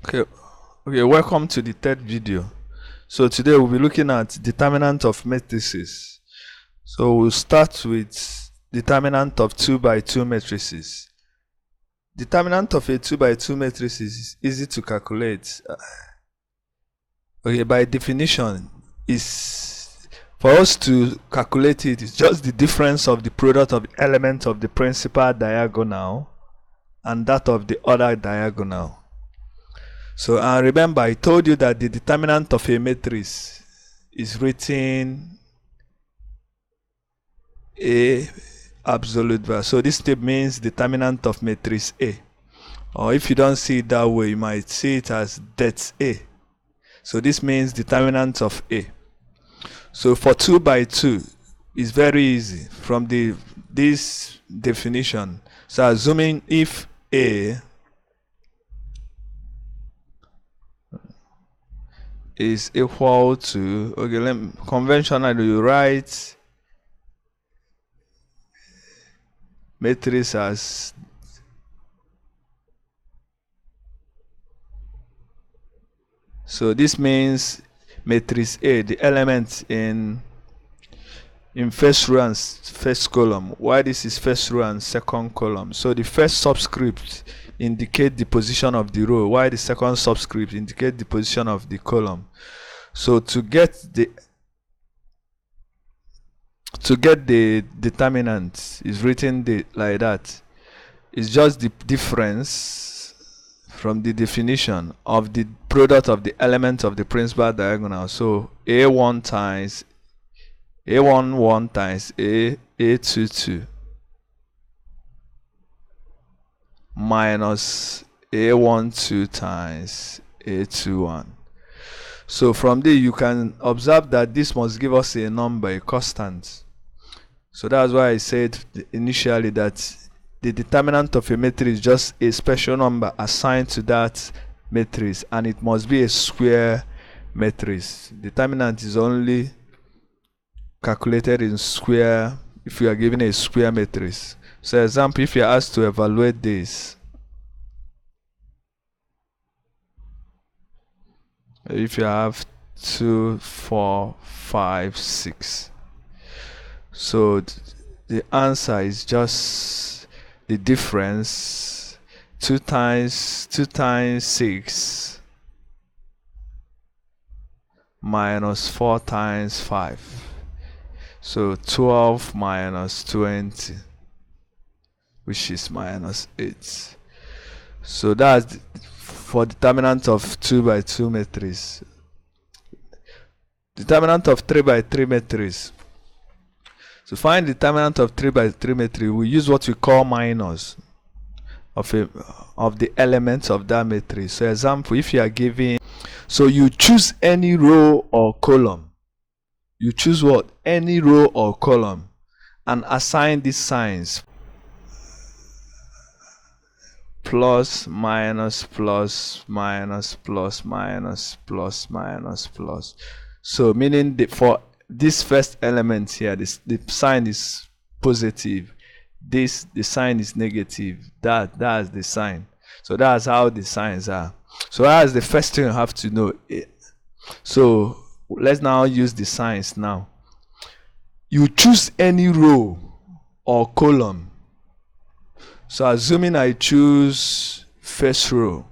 Okay, welcome to the third video. So today we'll be looking at determinant of matrices. So we'll start with determinant of 2 by 2 matrices. Determinant of a 2 by 2 matrix is easy to calculate. By definition, is for us to calculate it, it's just the difference of the product of the element of the principal diagonal and that of the other diagonal. So remember, I told you that the determinant of a matrix is written A absolute value. So this step means determinant of matrix A. Or if you don't see it that way, you might see it as det A. So this means determinant of A. So for 2 by 2, it's very easy from this definition. So assuming if A is equal to, conventionally you write matrix as so this means matrix A, the element in first row and first column. Why this is first row and second column? So the first subscript indicate the position of the row, while the second subscript indicate the position of the column. So to get the determinant is written like that. It's just the difference from the definition of the product of the element of the principal diagonal. So A1 times A11 times A22 minus A12 times A21. So from there you can observe that this must give us a number, a constant. So that's why I said initially that the determinant of a matrix is just a special number assigned to that matrix, and it must be a square matrix. Determinant is only calculated in square if you are given a square matrix. So example, if you are asked to evaluate this, if you have 2, 4, 5, 6, so the answer is just the difference 2 times 6 minus 4 times 5. So 12 minus 20, which is minus 8. So that's for determinant of 2 by 2 matrix. Determinant of 3 by 3 matrix. To find determinant of 3 by 3 matrix, we use what we call minus of the elements of that matrix. So example, if you are given, so you choose any row or column. You choose what? Any row or column and assign these signs. Plus, minus, plus, minus, plus, minus, plus, minus, plus. So meaning for this first element here, the sign is positive. The sign is negative. That's the sign. So that's how the signs are. So that's the first thing you have to know. So let's now use the signs now. You choose any row or column. So assuming I choose first row,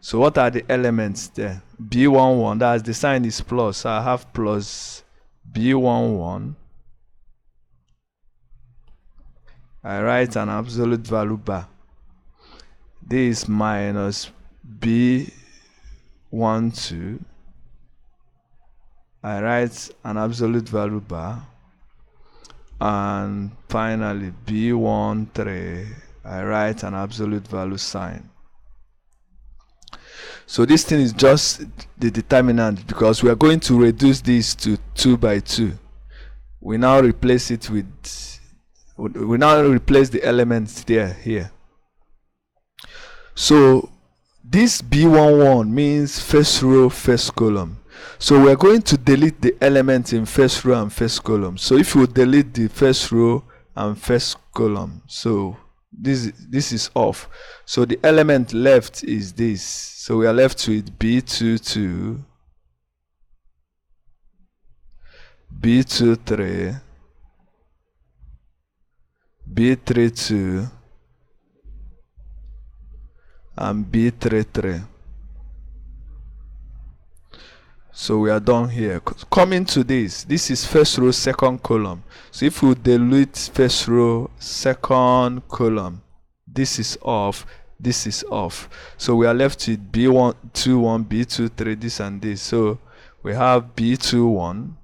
so what are the elements there? B11, that's the sign is plus, so I have plus B11. I write an absolute value bar. This is minus B12. I write an absolute value bar. And finally B13, I write an absolute value sign. So this thing is just the determinant, because we are going to reduce this to 2 by 2. We now replace it with, we now replace the elements here. So this B11 means first row, first column. So we're going to delete the elements in first row and first column. So if you delete the first row and first column, so this is off. So the element left is this. So we are left with B22, B23, B32, and B33. So we are done here. Coming to this is first row, second column. So if we delete first row, second column, this is off, this is off. So we are left with B21, B23, this and this. So we have B21,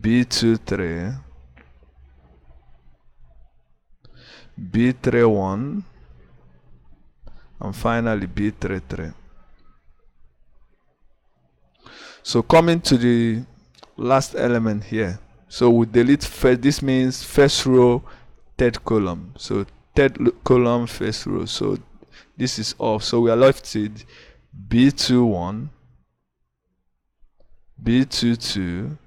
B23, B31, and finally B33. So coming to the last element here, so we delete first. This means first row, third column. So third column, first row. So this is off. So we are left with B21, B22,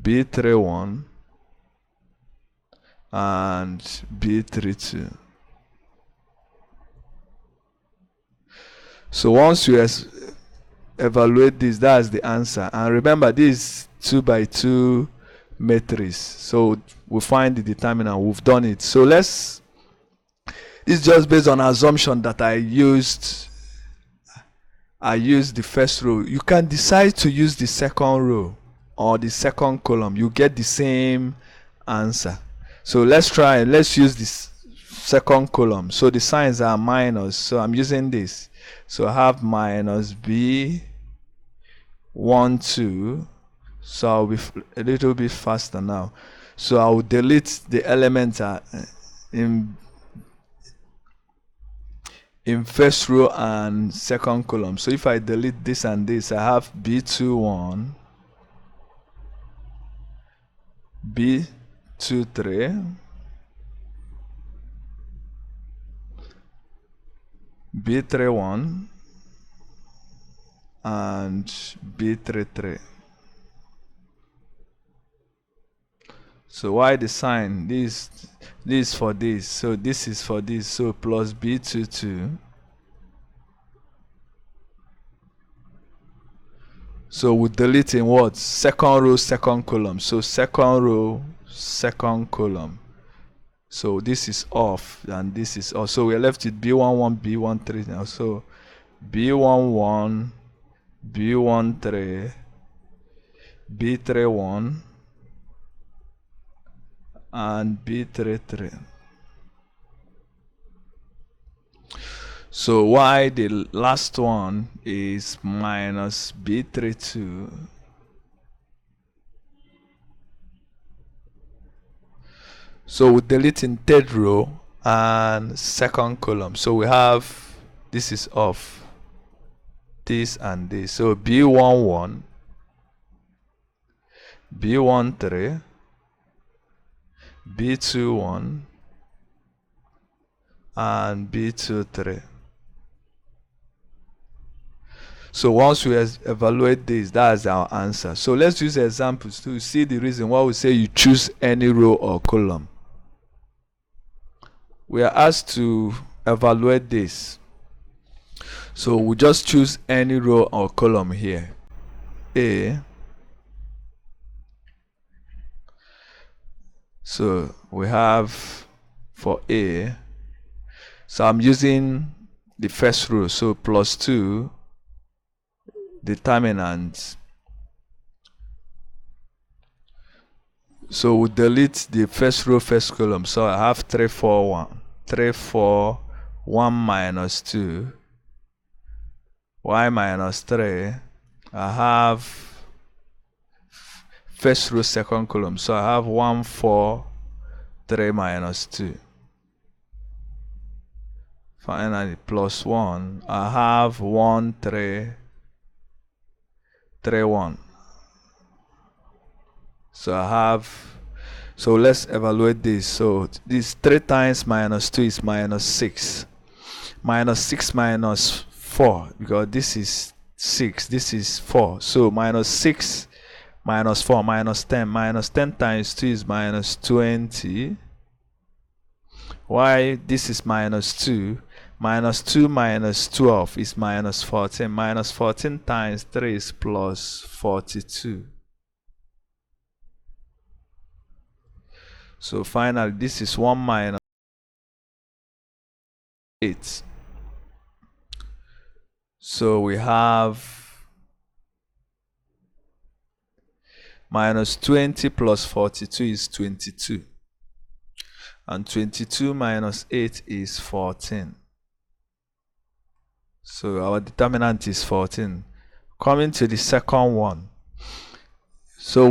B31, and B32. So once you evaluate this, that's the answer. And remember, this 2 by 2 matrix. So we find the determinant. We've done it. So this is just based on assumption that I used the first row. You can decide to use the second row or the second column. You get the same answer. So let's use this second column. So the signs are minus. So I'm using this. So I have minus B 1, 2. So I'll be a little bit faster now. So I'll delete the elements in first row and second column. So if I delete this and this, I have B21, B23, B31, and B33. So why the sign? This is for this, so this is for this. So plus B22. So we delete in what? Second row, second column. So second row, second column. So this is off and this is off. So we're left with B11, B13 now. So B11, B13, B31, and B33. So why the last one is minus B32. So we delete in third row and second column. So we have, this is off, this and this. So B11, B13, B21, and B23. So once we evaluate this, that's our answer. So let's use examples to see the reason why we say you choose any row or column. We are asked to evaluate this. So we just choose any row or column here. A. So we have for A. So I'm using the first row. So plus 2. Determinant. So we delete the first row, first column. So I have 3, 4, 1. 3, 4, 1 minus 2. Y minus 3. I have first row, second column. So I have 1, 4, 3 minus 2. Finally, plus 1. I have 1, 3, 3, 1. So I have, so let's evaluate this. So this 3 times minus 2 is minus 6. Minus 6 minus 4, because this is 6, this is 4. So minus 6 minus 4, minus 10. Minus 10 times 2 is minus 20. Why this is minus 2? Minus 2 minus 12 is minus 14. Minus 14 times 3 is plus 42. So finally, this is 1 minus 8. So we have minus 20 plus 42 is 22. And 22 minus 8 is 14. So our determinant is 14. Coming to the second one. So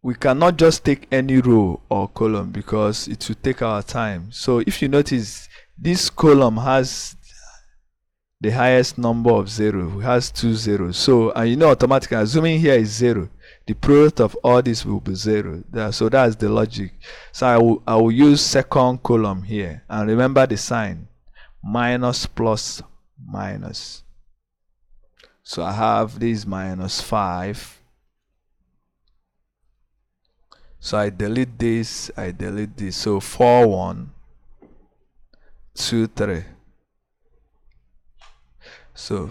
we cannot just take any row or column because it will take our time. So if you notice, this column has the highest number of 0. It has 2 zeros. So, and you know automatically, assuming here is 0, the product of all this will be 0. So that's the logic. So I will use second column here. And remember the sign. Minus plus minus. So I have this minus 5. So I delete this, I delete this. So 4, 1, 2, 3. So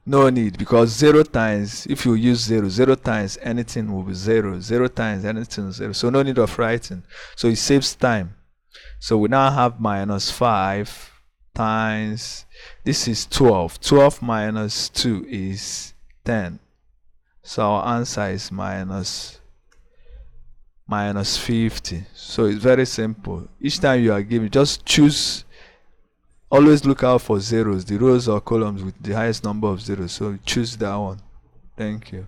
no need, because 0 times, if you use 0, 0 times anything will be 0. 0 times anything 0. So no need of writing. So it saves time. So we now have minus 5 times, this is 12. 12 minus 2 is 10. So our answer is minus 50. So it's very simple. Each time you are given, just choose, always look out for zeros, the rows or columns with the highest number of zeros. So choose that one. Thank you.